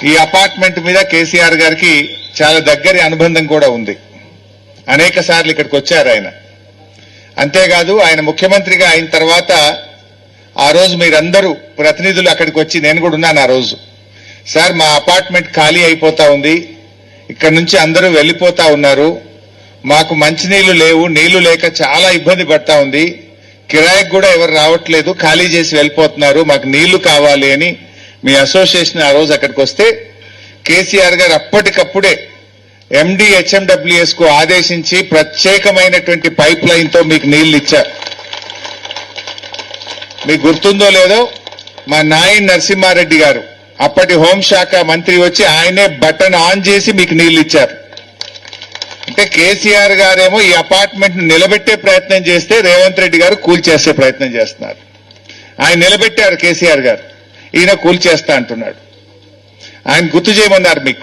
ఈ అపార్ట్మెంట్ మీద కేసీఆర్ గారికి చాలా దగ్గరి అనుబంధం కూడా ఉంది. అనేక సార్లు ఇక్కడికి వచ్చారు ఆయన. అంతేకాదు ఆయన ముఖ్యమంత్రిగా అయిన తర్వాత ఆ రోజు మీరందరూ ప్రతినిధులు అక్కడికి వచ్చి, నేను కూడా ఉన్నాను ఆ రోజు, సార్ మా అపార్ట్మెంట్ ఖాళీ అయిపోతా ఉంది, ఇక్కడ నుంచి అందరూ వెళ్ళిపోతా ఉన్నారు, మాకు మంచినీళ్లు లేవు, నీళ్లు లేక చాలా ఇబ్బంది పడతా ఉంది, కిరాయికి కూడా ఎవరు రావట్లేదు, ఖాళీ చేసి వెళ్ళిపోతున్నారు, మాకు నీళ్లు కావాలి అని మీ అసోసియేషన్ ఆ రోజు అక్కడికి వస్తే కేసీఆర్ గారు అప్పటికప్పుడే ఎండి హెచ్ఎండబ్ల్యూఎస్ కు ఆదేశించి ప్రత్యేకమైనటువంటి పైప్ లైన్ తో మీకు నీళ్లు ఇచ్చారు. మీకు గుర్తుందో లేదో, మా నాయన్ నరసింహారెడ్డి గారు అప్పటి హోంశాఖ మంత్రి వచ్చి ఆయనే బటన్ ఆన్ చేసి మీకు నీళ్లు ఇచ్చారు. అంటే కేసీఆర్ గారేమో ఈ అపార్ట్మెంట్ ను నిలబెట్టే ప్రయత్నం చేస్తే రేవంత్ రెడ్డి గారు కూల్చేసే ప్రయత్నం చేస్తున్నారు. ఆయన నిలబెట్టారు కేసీఆర్ గారు, ఈయన కూల్చేస్తా అంటున్నాడు. ఆయన గుర్తు చేయమన్నారు మీకు.